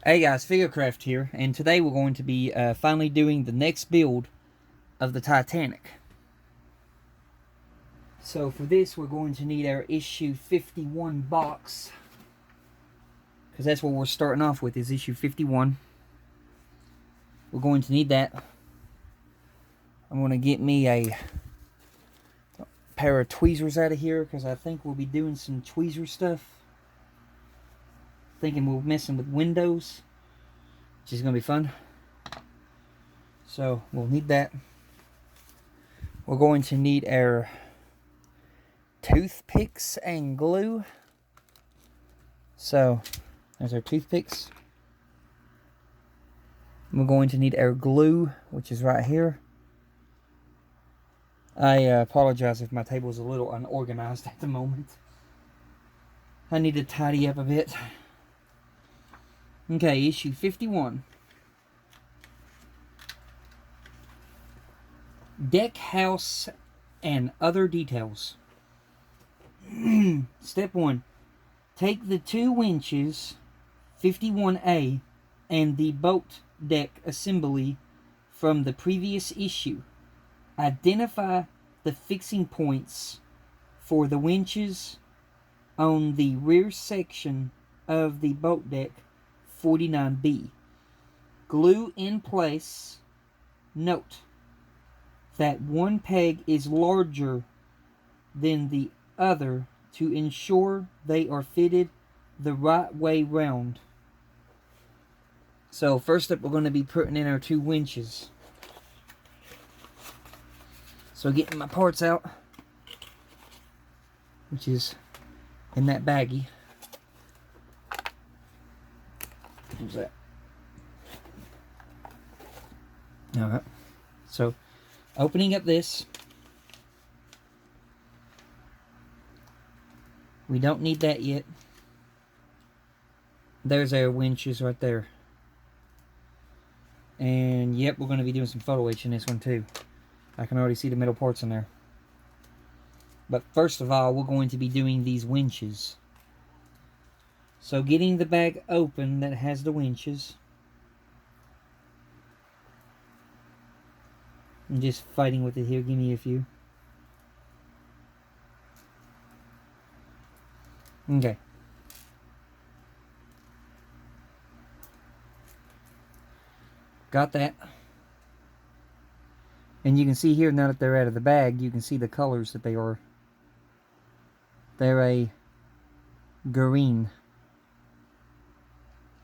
Hey guys, Figurecraft here, and today we're going to be finally doing the next build of the Titanic. So for this, we're going to need our issue 51 box, because that's what we're starting off with, is issue 51. We're going to need that. I'm going to get me a pair of tweezers out of here, because I think we'll be doing some tweezer stuff. Thinking we're messing with windows, which is going to be fun. So we'll need that. We're going to need our toothpicks and glue. So there's our toothpicks. We're going to need our glue, which is right here. I apologize if my table is a little unorganized at the moment. I need to tidy up a bit. Okay, issue 51. Deckhouse and other details. Step 1. Take the 2 winches, 51A, and the boat deck assembly from the previous issue. Identify the fixing points for the winches on the rear section of the boat deck 49B. Glue in place. Note that one peg is larger than the other to ensure they are fitted the right way round. So first up, we're going to be putting in our 2 winches. So getting my parts out, which is in that baggie. What's that? Alright. So opening up this. We don't need that yet. There's our winches right there. And yep, we're going to be doing some photo etch in this one too. I can already see the metal parts in there. But first of all, we're going to be doing these winches. So getting the bag open that has the winches. I'm just fighting with it here. Give me a few. Okay. Got that. And you can see here, now that they're out of the bag, you can see the colors that they are. They're a green.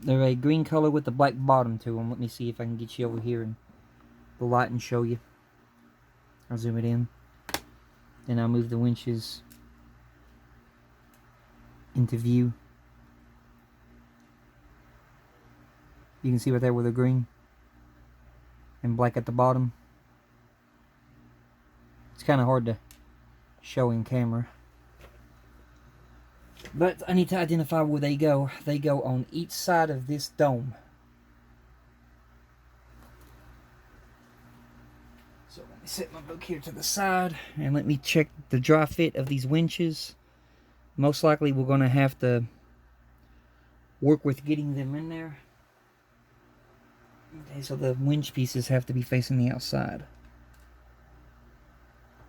They're a green color with a black bottom to them. Let me see if I can get you over here in the light and show you. I'll zoom it in. Then I'll move the winches into view. You can see right there where they're green and black at the bottom. It's kind of hard to show in camera, but I need to identify where they go. They go on each side of this dome. So let me set my book here to the side and let me check the dry fit of these winches. Most likely we're going to have to work with getting them in there. Okay, so the winch pieces have to be facing the outside.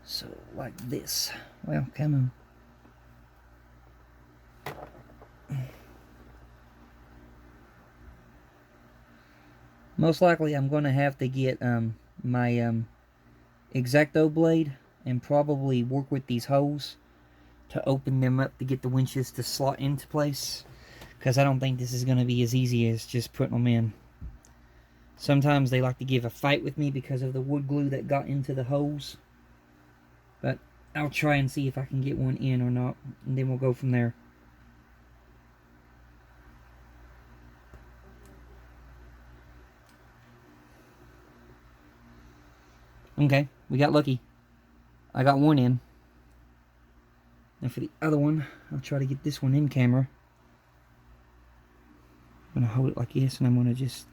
So, like this. Well, come on. Most likely I'm going to have to get my X-Acto blade and probably work with these holes to open them up to get the winches to slot into place. Because I don't think this is going to be as easy as just putting them in. Sometimes they like to give a fight with me because of the wood glue that got into the holes. But I'll try and see if I can get one in or not, and then we'll go from there. Okay, we got lucky. I got one in. Now for the other one, I'll try to get this one in camera. I'm going to hold it like this, and I'm going to just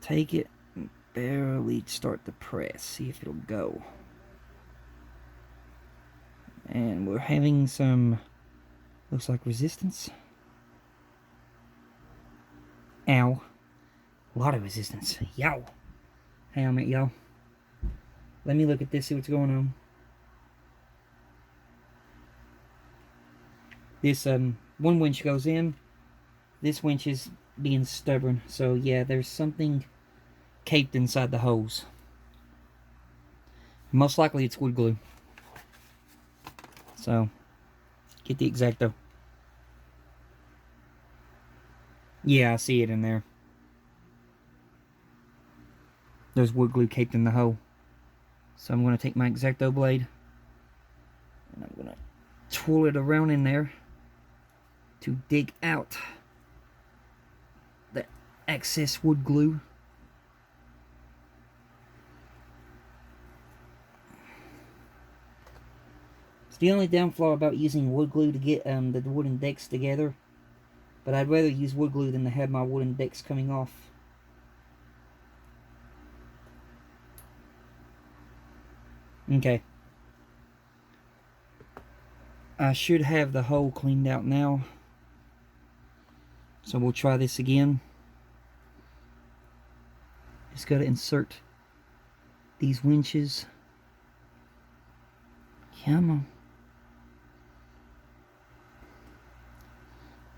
take it and barely start the press. See if it'll go. And we're having some, looks like resistance. Ow. A lot of resistance. Yow. Hang on a minute, y'all. Let me look at this, see what's going on. This one winch goes in. This winch is being stubborn. So yeah, there's something caped inside the hose. Most likely it's wood glue. So, get the X-Acto. Yeah, I see it in there. There's wood glue caped in the hole. So I'm going to take my X-Acto blade and I'm going to twirl it around in there to dig out the excess wood glue. It's the only downfall about using wood glue to get the wooden decks together. But I'd rather use wood glue than to have my wooden decks coming off. Okay. I should have the hole cleaned out now. So we'll try this again. Just got to insert these winches. Come on.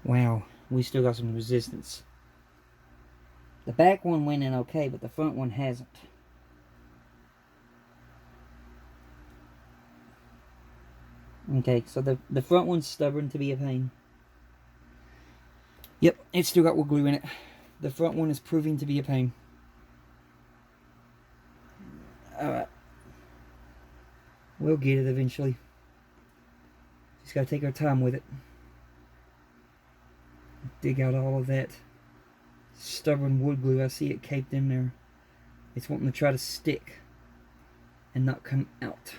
Wow, we still got some resistance. The back one went in okay, but the front one hasn't. Okay, so the front one's stubborn to be a pain. Yep, it's still got wood glue in it. The front one is proving to be a pain. Alright. We'll get it eventually. Just gotta take our time with it. Dig out all of that stubborn wood glue. I see it caped in there. It's wanting to try to stick and not come out.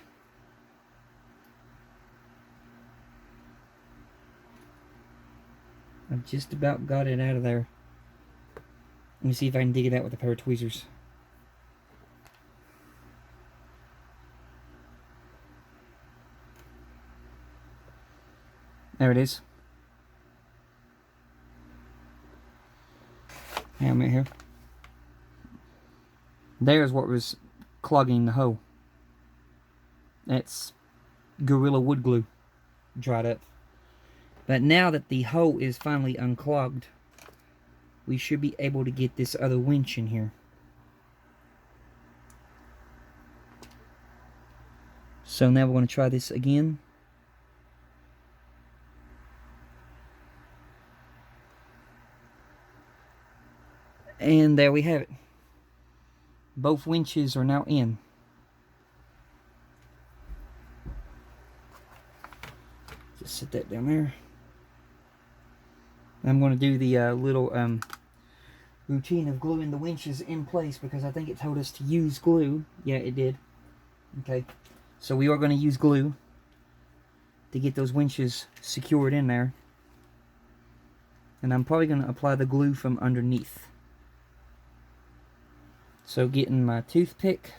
I've just about got it out of there. Let me see if I can dig it out with a pair of tweezers. There it is. Hang on a minute here. There's what was clogging the hole. That's Gorilla wood glue dried up. But now that the hole is finally unclogged, we should be able to get this other winch in here. So now we're going to try this again. And there we have it. Both winches are now in. Just set that down there. I'm going to do the little routine of gluing the winches in place because I think it told us to use glue. Yeah, it did. Okay, so we are going to use glue to get those winches secured in there. And I'm probably going to apply the glue from underneath. So getting my toothpick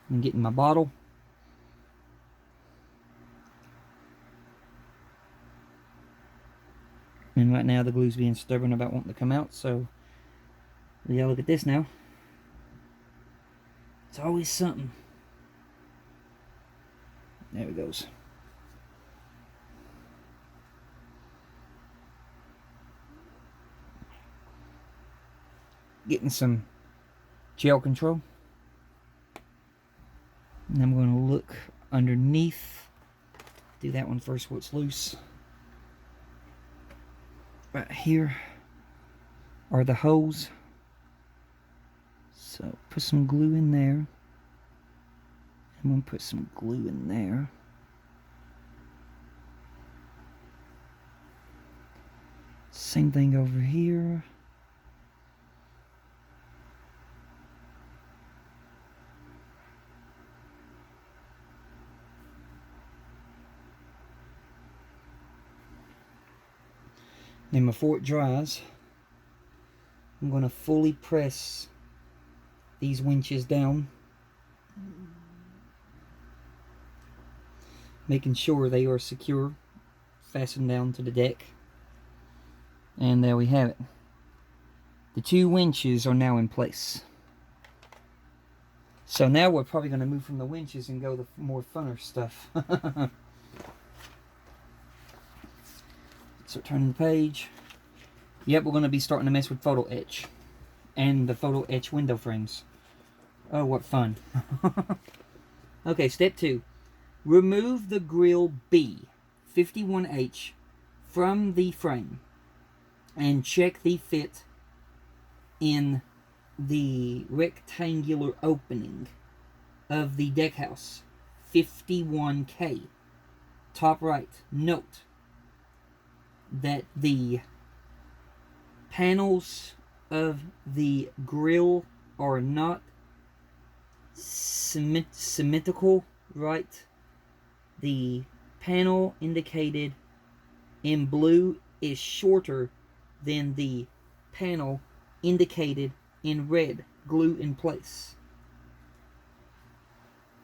and getting my bottle. And right now the glue's being stubborn about wanting to come out, so yeah, look at this now. It's always something. There it goes. Getting some gel control. And I'm going to look underneath. Do that one first where it's loose. Right here are the holes. So put some glue in there. I'm going to put some glue in there. Same thing over here. Then before it dries, I'm going to fully press these winches down, making sure they are secure, fastened down to the deck. And there we have it. The 2 winches are now in place. So now we're probably going to move from the winches and go to the more funner stuff. So turning the page. Yep, we're going to be starting to mess with photo etch. And the photo etch window frames. Oh, what fun. Okay, step 2. Remove the grill B 51H from the frame and check the fit in the rectangular opening of the deckhouse 51K. Top right. Note that the panels of the grill are not symmetrical, right? The panel indicated in blue is shorter than the panel indicated in red, glue in place.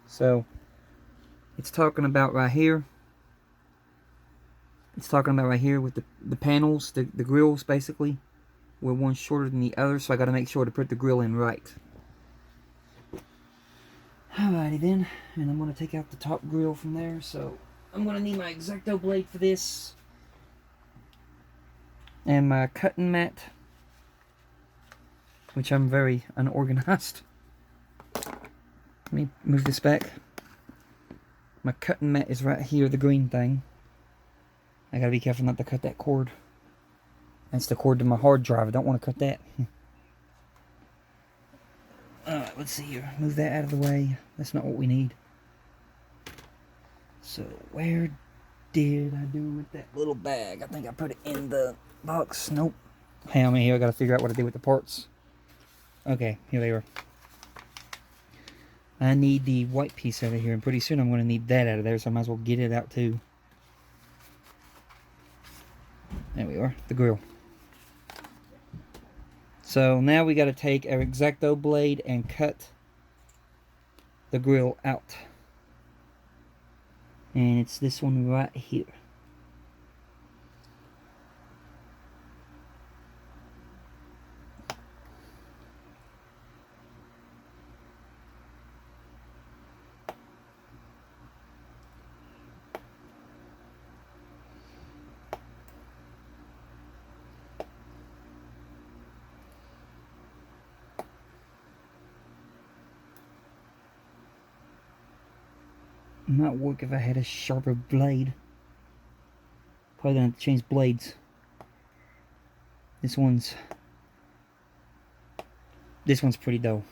So it's talking about right here. It's talking about right here with the panels, the grills basically, where one's shorter than the other, so I got to make sure to put the grill in right. Alrighty then, and I'm going to take out the top grill from there, so I'm going to need my X-Acto blade for this, and my cutting mat, which I'm very unorganized. Let me move this back. My cutting mat is right here, the green thing. I gotta be careful not to cut that cord. That's the cord to my hard drive. I don't want to cut that. Alright, let's see here. Move that out of the way. That's not what we need. So, where did I do with that little bag? I think I put it in the box. Nope. Hang on here. I gotta figure out what I did with the parts. Okay, here they are. I need the white piece out of here, and pretty soon I'm going to need that out of there, so I might as well get it out too. There we are, the grill. So now we got to take our X-Acto blade and cut the grill out. And it's this one right here. Might work if I had a sharper blade. Probably gonna have to change blades. This one's pretty dull.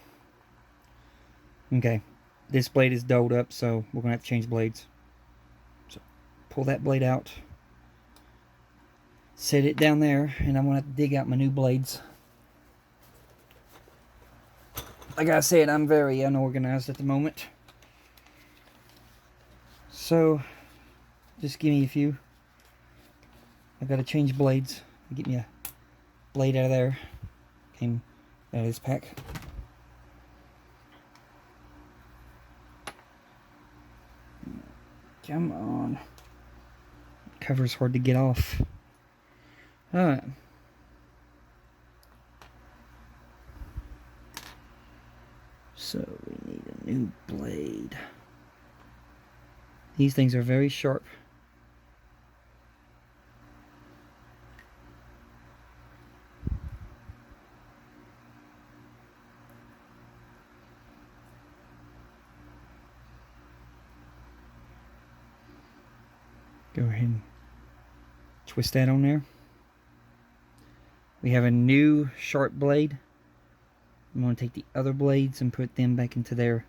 Okay, this blade is dulled up, so we're gonna have to change blades. So pull that blade out, set it down there, and I'm gonna have to dig out my new blades. Like I said, I'm very unorganized at the moment. So, just give me a few. I gotta change blades. Get me a blade out of there. Came out of this pack. Come on. Cover's hard to get off. Alright. So, we need a new blade. These things are very sharp. Go ahead and twist that on there. We have a new sharp blade. I'm going to take the other blades and put them back into their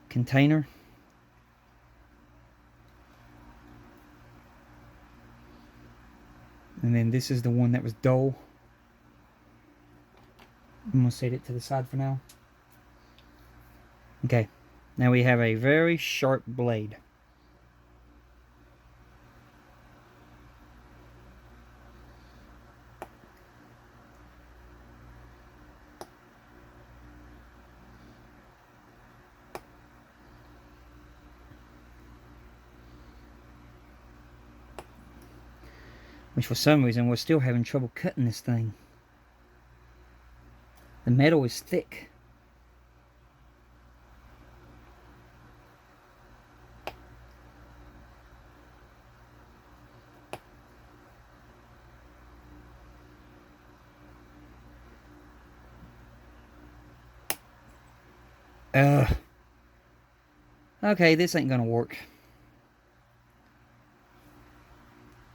container. And then this is the one that was dull. I'm going to set it to the side for now. Okay, now we have a very sharp blade. We which for some reason we're still having trouble cutting this thing. The metal is thick. Okay, this ain't gonna work.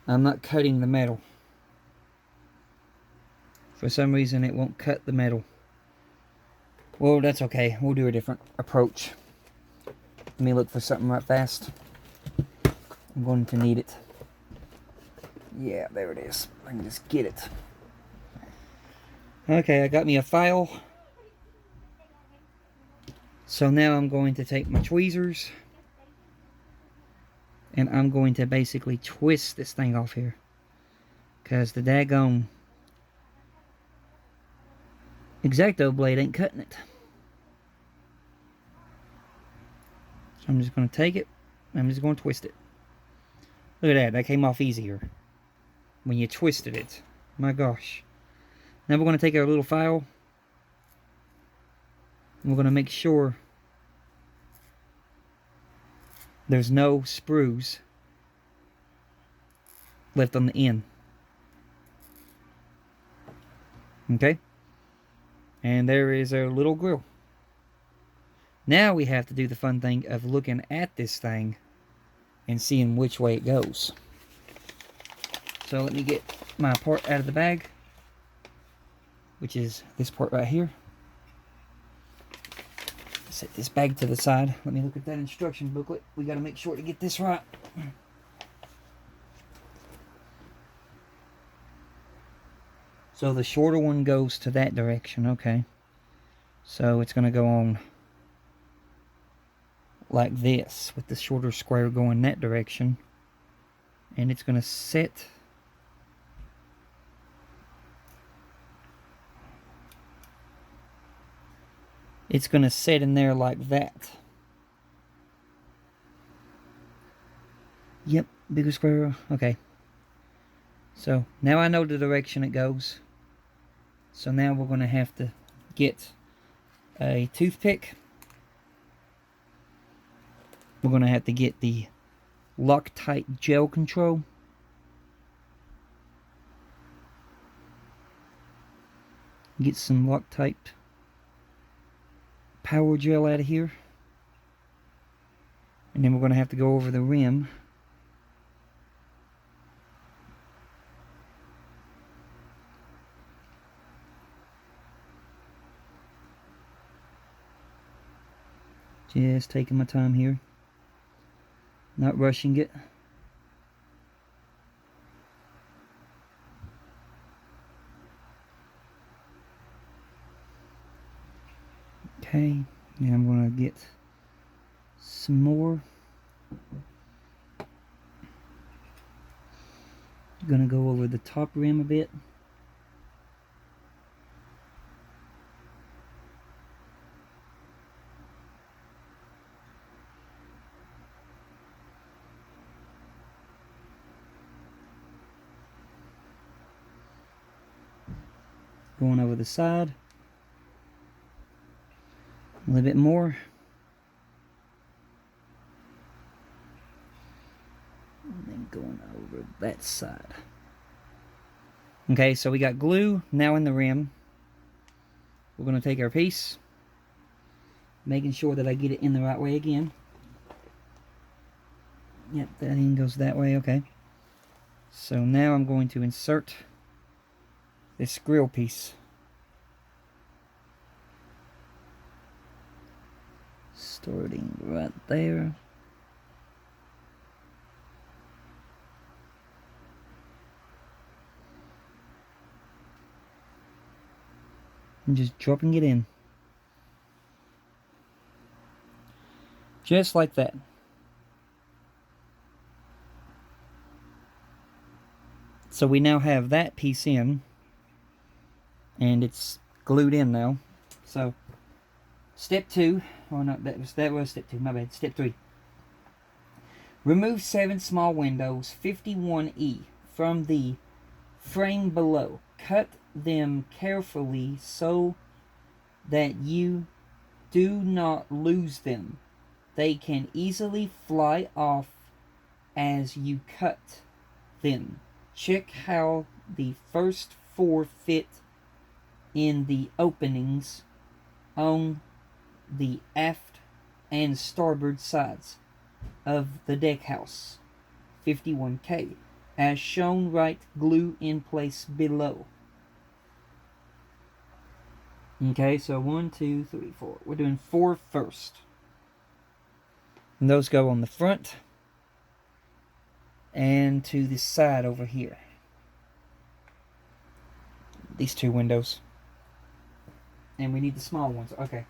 I'm not cutting the metal. For some reason it won't cut the metal. Well, that's okay. We'll do a different approach. Let me look for something right fast. I'm going to need it. Yeah, there it is. I can just get it. Okay, I got me a file. So now I'm going to take my tweezers and I'm going to basically twist this thing off here, because the daggone X-Acto blade ain't cutting it. So I'm just going to take it, I'm just going to twist it. Look at that, that came off easier when you twisted it. My gosh. Now we're going to take our little file and we're going to make sure there's no sprues left on the end. Okay? And there is our little grill. Now we have to do the fun thing of looking at this thing and seeing which way it goes. So let me get my part out of the bag, which is this part right here. Set this bag to the side. Let me look at that instruction booklet. We got to make sure to get this right. So the shorter one goes to that direction. Okay. So it's going to go on like this, with the shorter square going that direction. And it's going to set in there like that. Yep, bigger square. Okay. So now I know the direction it goes. So now we're going to have to get a toothpick. We're going to have to get the Loctite gel control. Get some Loctite power gel out of here. And then we're going to have to go over the rim. Just taking my time here. Not rushing it. Okay, and I'm going to get some more. Going to go over the top rim a bit. Going over the side. A little bit more. And then going over that side. Okay, so we got glue now in the rim. We're going to take our piece, making sure that I get it in the right way again. Yep, that end goes that way, okay. So now I'm going to insert this grill piece. Starting right there. And just dropping it in. Just like that. So we now have that piece in. And it's glued in now. So step 2. Oh no, that was step 2, my bad. Step 3. Remove 7 small windows 51E from the frame below. Cut them carefully so that you do not lose them. They can easily fly off as you cut them. Check how the first 4 fit in the openings on the aft and starboard sides of the deckhouse 51K. As shown, right glue in place below. Okay, so 1, 2, 3, 4. We're doing 4 first. And those go on the front and to the side over here. These 2 windows. And we need the small ones. Okay.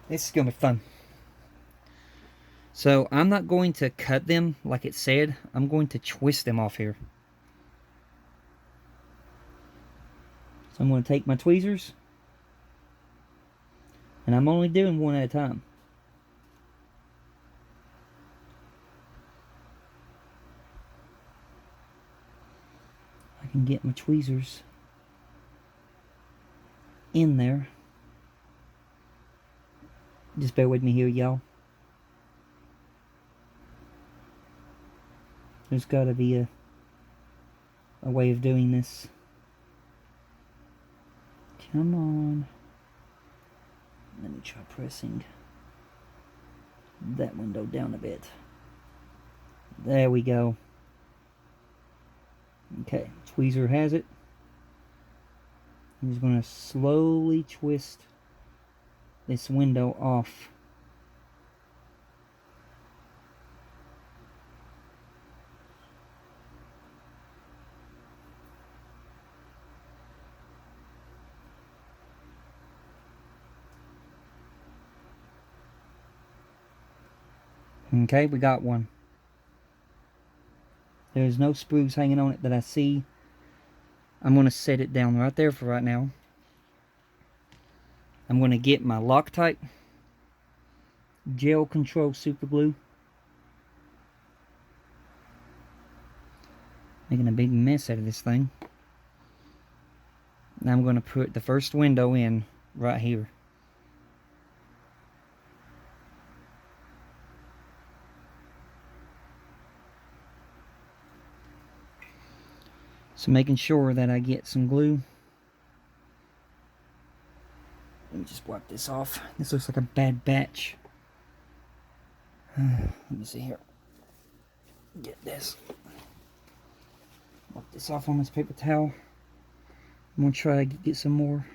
This is going to be fun. So I'm not going to cut them like it said. I'm going to twist them off here. So I'm going to take my tweezers. And I'm only doing one at a time. I can get my tweezers in there. Just bear with me here, y'all. There's got to be a way of doing this. Come on. Let me try pressing that window down a bit. There we go. Okay, tweezer has it. I'm just going to slowly twist this window off. Okay, we got one. There's no sprues hanging on it that I see. I'm going to set it down right there for right now. I'm going to get my Loctite gel control super glue. Making a big mess out of this thing. Now I'm going to put the first window in right here. So making sure that I get some glue. Let me just wipe this off. This looks like a bad batch. Let me see here. Get this. Wipe this off on this paper towel. I'm going to try to get some more.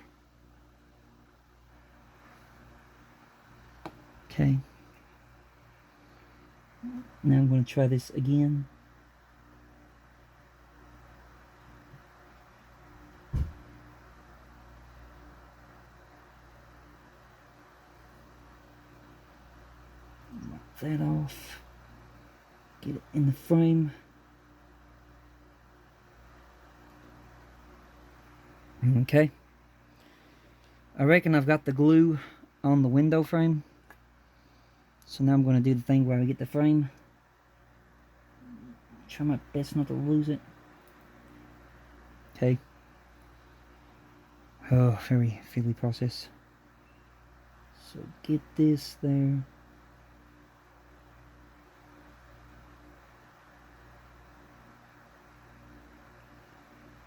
Okay. Now I'm going to try this again. That off, get it in the frame. Okay, I reckon I've got the glue on the window frame, so now I'm going to do the thing where I get the frame, try my best not to lose it. Okay. Oh, very fiddly process. So get this there.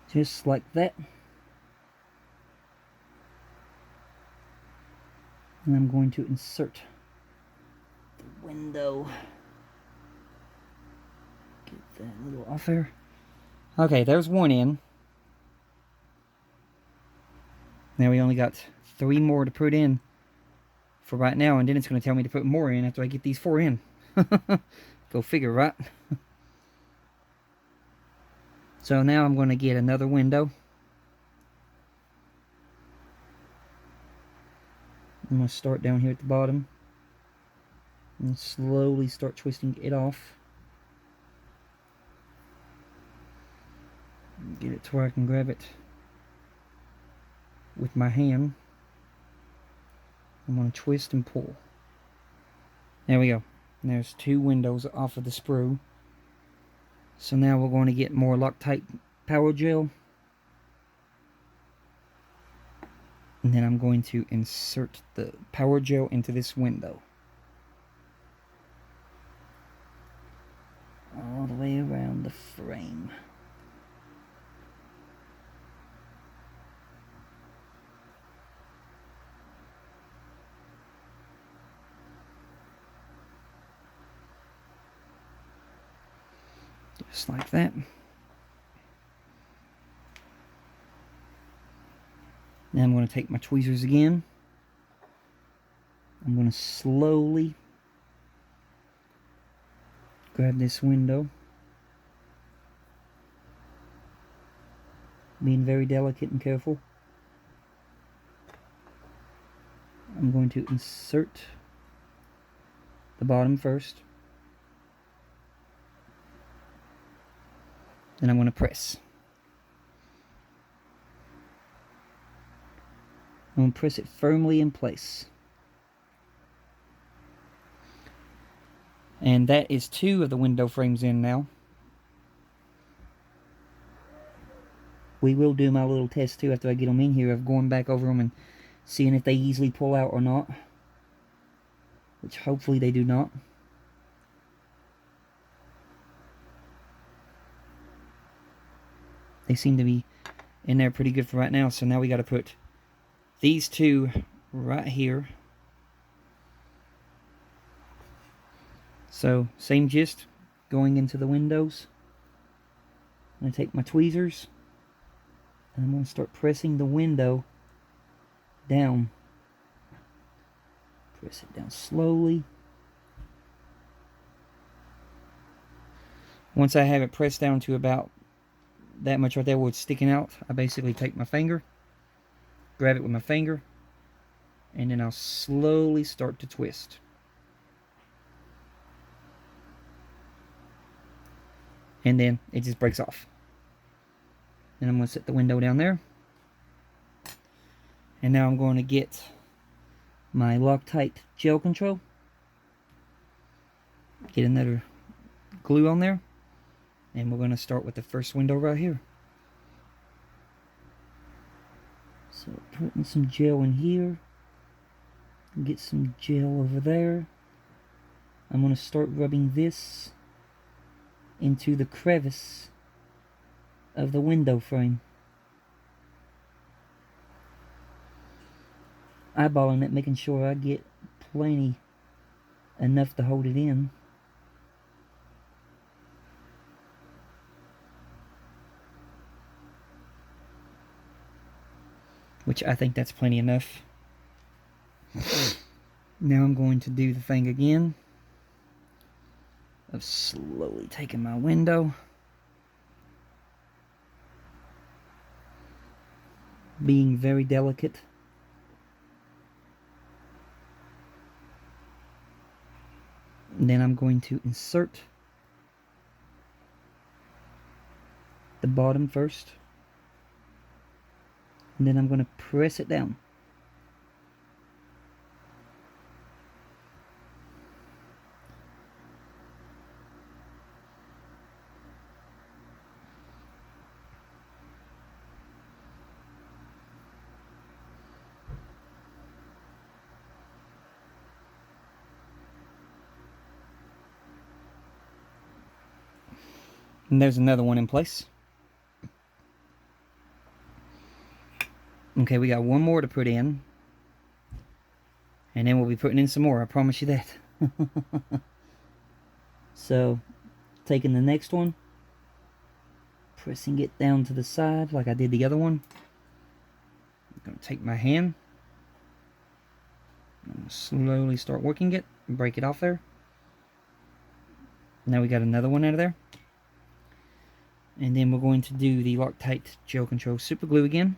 Just like that. And I'm going to insert the window. Get that a little off there. Okay, there's one in. Now we only got 3 more to put in for right now, and then it's going to tell me to put more in after I get these 4 in. Go figure, right? So now I'm going to get another window. I'm going to start down here at the bottom and slowly start twisting it off. Get it to where I can grab it with my hand. I'm going to twist and pull. There we go. And there's 2 windows off of the sprue. So now we're going to get more Loctite power gel. And then I'm going to insert the power gel into this window. All the way around the frame. Just like that. Now I'm going to take my tweezers again. I'm going to slowly grab this window, being very delicate and careful. I'm going to insert the bottom first. Then I'm going to press. I'm going to press it firmly in place. And that is 2 of the window frames in now. We will do my little test too after I get them in here of going back over them and seeing if they easily pull out or not. Which hopefully they do not. They seem to be in there pretty good for right now. So now we got to put these 2 right here. So same gist, going into the windows. I'm going to take my tweezers and I'm going to start pressing the window down. Press it down slowly. Once I have it pressed down to about that much right there where it's sticking out, I basically take my finger, grab it with my finger, and then I'll slowly start to twist. And then it just breaks off. And I'm going to set the window down there. And now I'm going to get my Loctite gel control. Get another glue on there. And we're going to start with the first window right here. So putting some gel in here. Get some gel over there. I'm going to start rubbing this into the crevice of the window frame. Eyeballing it, making sure I get plenty enough to hold it in. Which I think that's plenty enough. Now I'm going to do the thing again of slowly taking my window, being very delicate. And then I'm going to insert the bottom first. And then I'm going to press it down. And there's another one in place. Okay, we got one more to put in. And then we'll be putting in some more, I promise you that. So, taking the next one, pressing it down to the side like I did the other one. I'm going to take my hand. I'm going to slowly start working it and break it off there. Now we got another one out of there. And then we're going to do the Loctite Gel Control Super Glue again.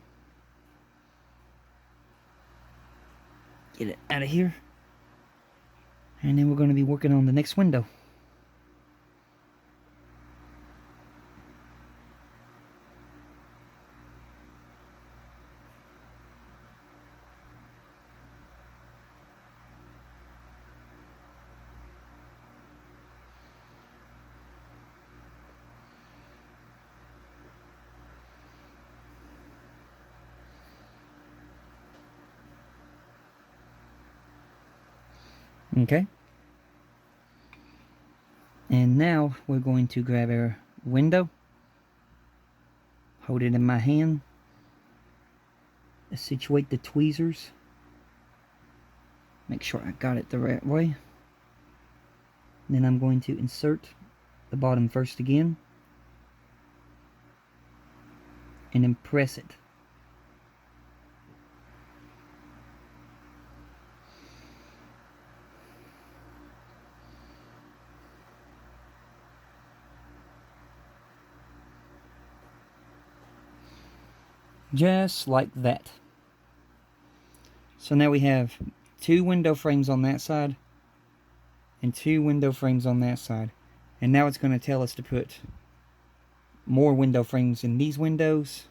Get it out of here. And then we're going to be working on the next window. Okay. And now we're going to grab our window, hold it in my hand, situate the tweezers, make sure I got it the right way. Then I'm going to insert the bottom first again, and then press it. Just like that. So now we have 2 window frames on that side and 2 window frames on that side. And now it's going to tell us to put more window frames in these windows.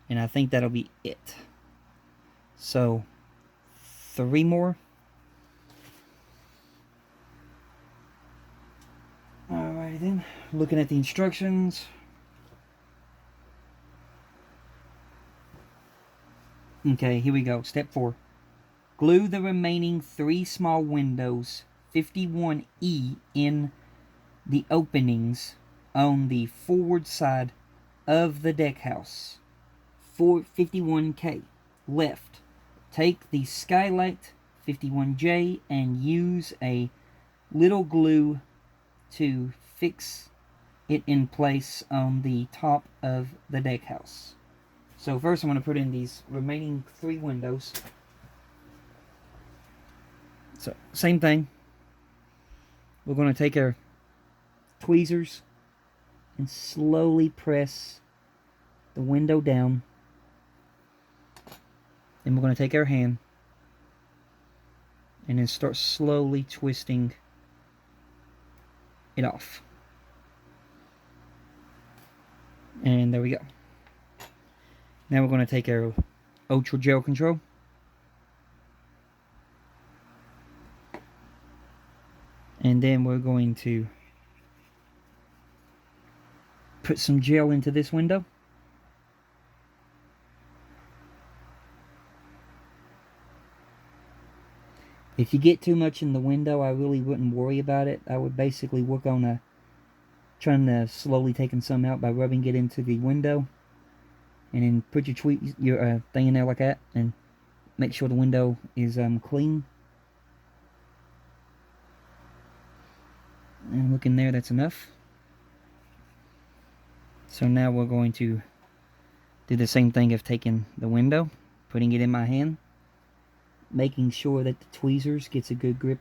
And I think that'll be it. So 3 more. Alrighty then. Looking at the instructions. Okay, here we go. Step 4. Glue the remaining 3 small windows 51E in the openings on the forward side of the deck house. 51K. Left. Take the skylight 51J and use a little glue to fix it in place on the top of the deck house. So first I'm going to put in these remaining 3 windows. So same thing. We're going to take our tweezers and slowly press the window down. Then we're going to take our hand and then start slowly twisting it off. And there we go. Now we're going to take our Ultra Gel Control. And then we're going to put some gel into this window. If you get too much in the window, I really wouldn't worry about it. I would basically work on trying to slowly taking some out by rubbing it into the window. And then put your thing in there like that, and make sure the window is clean. And look in there, that's enough. So now we're going to do the same thing of taking the window, putting it in my hand, making sure that the tweezers gets a good grip on